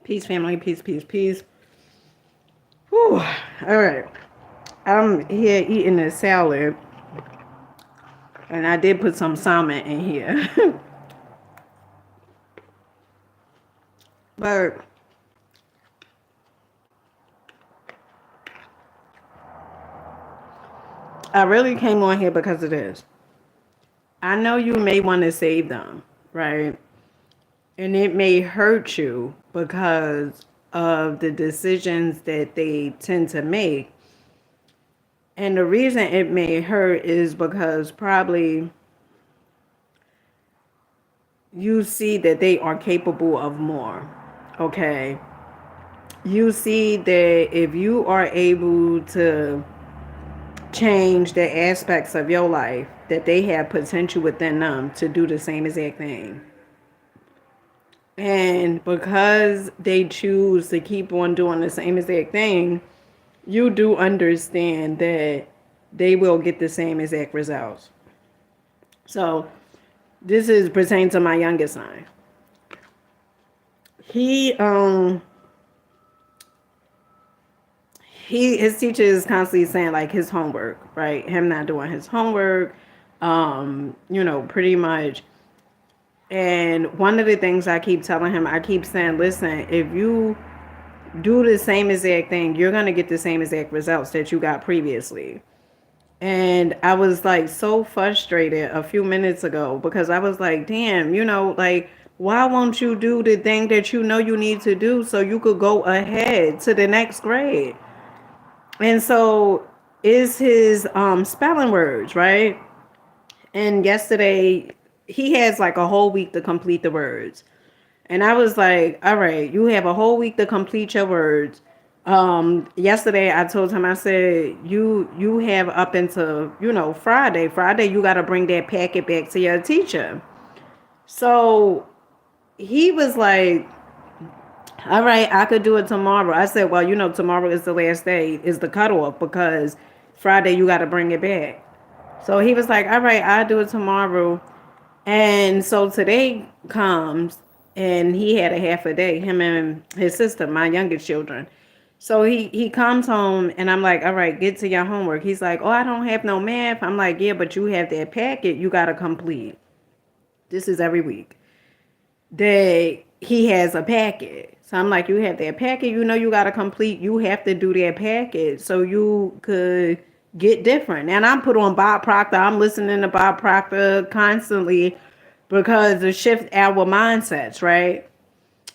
Peace, family. Peace, peace, peace. Whew. All right. I'm here eating this salad, and I did put some salmon in here. But I really came on here because of this. I know you may want to save them, right? And it may hurt you because of the decisions that they tend to make. And the reason it may hurt is because probably you see that they are capable of more. Okay. You see that if you are able to change the aspects of your life, that they have potential within them to do the same exact thing. And because they choose to keep on doing the same exact thing, you do understand that they will get the same exact results. So this is pertaining to my youngest son. His teacher is constantly saying like his homework, right? Him not doing his homework, pretty much. And one of the things I keep telling him, I keep saying, listen, if you do the same exact thing, you're gonna get the same exact results that you got previously. And I was like so frustrated a few minutes ago because I was like, damn, like, why won't you do the thing that you know you need to do so you could go ahead to the next grade? And so is his spelling words, right? And yesterday he has like a whole week to complete the words. And I was like, all right, you have a whole week to complete your words. Yesterday I told him, I said, you have up until, Friday. Friday you gotta bring that packet back to your teacher. So he was like, all right, I could do it tomorrow. I said, well, tomorrow is the last day, is the cutoff, because Friday you got to bring it back. So he was like, all right, I'll do it tomorrow. And so today comes, and he had a half a day, him and his sister, my youngest children. So he comes home, and I'm like, all right, get to your homework. He's like, oh, I don't have no math. I'm like, yeah, but you have that packet you got to complete. This is every week that he has a packet. So I'm like, you have that packet, you got to complete. You have to do that packet so you could get different. And I'm put on Bob Proctor. I'm listening to Bob Proctor constantly because of shift our mindsets, right?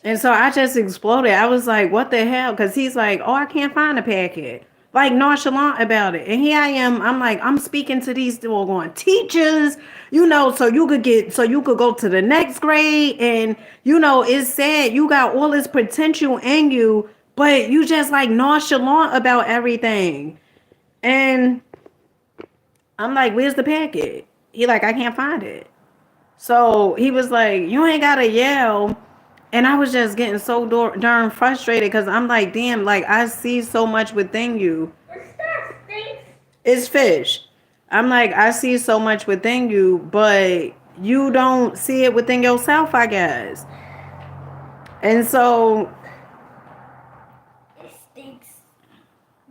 And so I just exploded. I was like, what the hell? Because he's like, oh, I can't find a packet. Like nonchalant about it. And here I am. I'm like, I'm speaking to these doggone teachers, so you could go to the next grade. And, it's sad. You got all this potential in you, but you just like nonchalant about everything. And I'm like, where's the packet? He like, I can't find it. So he was like, you ain't got to yell. And I was just getting so darn frustrated because I'm like, damn, like I see so much within you. What's that, Stinks? It's fish. I'm like, I see so much within you, but you don't see it within yourself, I guess. And so, It stinks.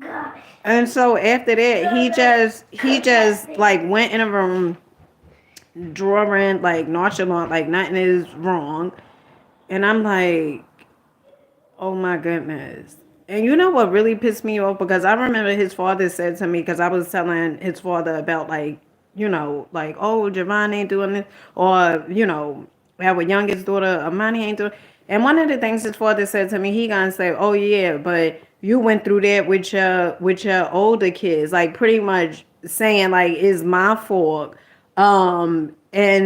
Gosh. and so after that, he just like went in a room, drawing like nonchalant, like nothing is wrong. And I'm like, oh my goodness. And you know what really pissed me off? Because I remember his father said to me, because I was telling his father about like, like, oh, Javon ain't doing this. Or, our youngest daughter, Amani ain't doing. And one of the things his father said to me, he gonna say, oh yeah, but you went through that with your older kids. Like pretty much saying like, it's my fault. And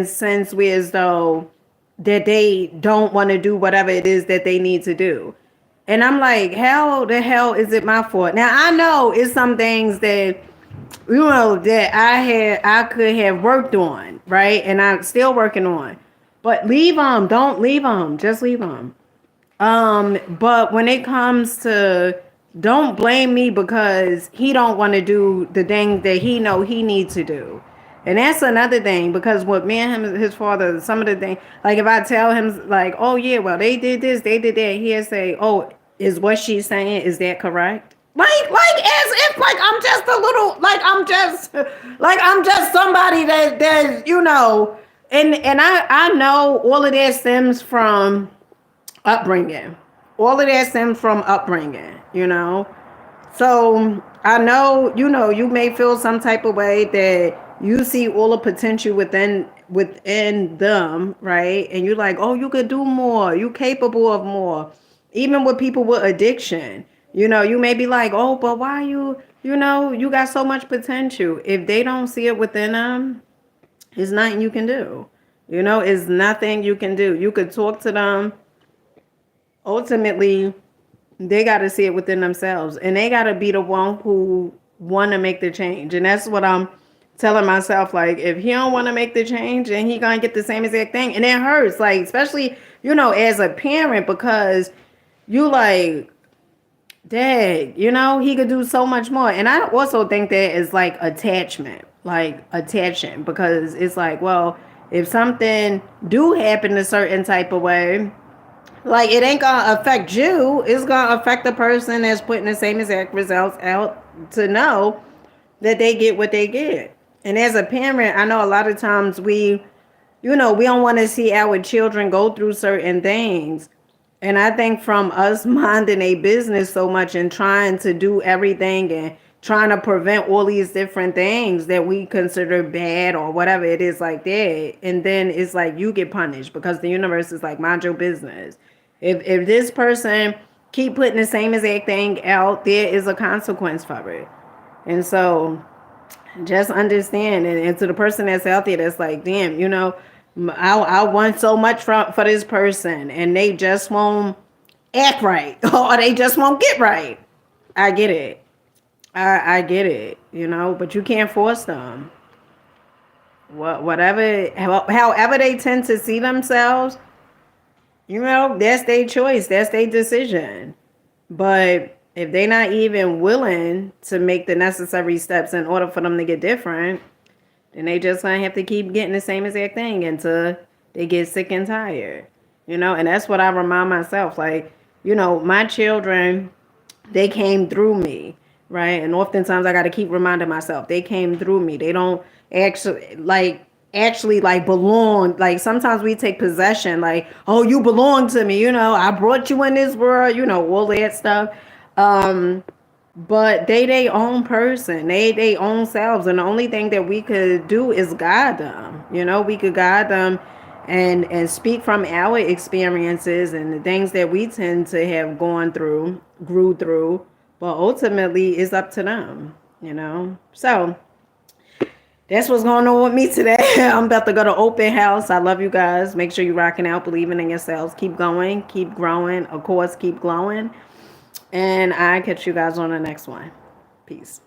since we as though that they don't want to do whatever it is that they need to do. And I'm like, how the hell is it my fault? Now I know it's some things that that I could have worked on, right? And I'm still working on. But leave them, don't leave them, just leave them. But when it comes to, don't blame me because he don't want to do the thing that he know he needs to do. And that's another thing, because with me and him, his father, some of the things, like if I tell him like, oh yeah, well they did this, they did that, he'll say, oh, is what she's saying, is that correct? Like as if like I'm just a little, like I'm just somebody that and I know all of that stems from upbringing. All of that stems from upbringing. So I know, you may feel some type of way that you see all the potential within them, right? And you're like, oh, you could do more. You capable of more. Even with people with addiction, you may be like, oh, but why you got so much potential. If they don't see it within them, it's nothing you can do. It's nothing you can do. You could talk to them. Ultimately, they got to see it within themselves, and they got to be the one who want to make the change. And that's what I'm telling myself. Like, if he don't want to make the change, then he gonna get the same exact thing, and it hurts. Like, especially as a parent, because you like, dad, he could do so much more. And I also think that is like attachment, like attaching, because it's like, well, if something do happen a certain type of way, like, it ain't gonna affect you. It's gonna affect the person that's putting the same exact results out, to know that they get what they get. And as a parent, I know a lot of times we don't want to see our children go through certain things. And I think from us minding a business so much and trying to do everything and trying to prevent all these different things that we consider bad or whatever it is like that. And then it's like you get punished because the universe is like, mind your business. If this person keep putting the same exact thing out, there is a consequence for it. And so just understand, and to the person that's out there that's like, damn, I want so much for this person and they just won't act right or they just won't get right. I get it. I get it, but you can't force them. However they tend to see themselves, that's their choice. That's their decision. But if they're not even willing to make the necessary steps in order for them to get different, then they just gonna have to keep getting the same exact thing until they get sick and tired. And that's what I remind myself. Like, my children, they came through me, right? And oftentimes I got to keep reminding myself they came through me. They don't actually like belong. Like, sometimes we take possession, like, oh, you belong to me, I brought you in this world, all that stuff. But they own person, they own selves, and the only thing that we could do is guide them. We could guide them and speak from our experiences and the things that we tend to have grew through, but ultimately it's up to them. So that's what's going on with me today. I'm about to go to open house. I love you guys. Make sure you're rocking out, believing in yourselves. Keep going, keep growing. Of course, keep glowing. And I catch you guys on the next one. Peace.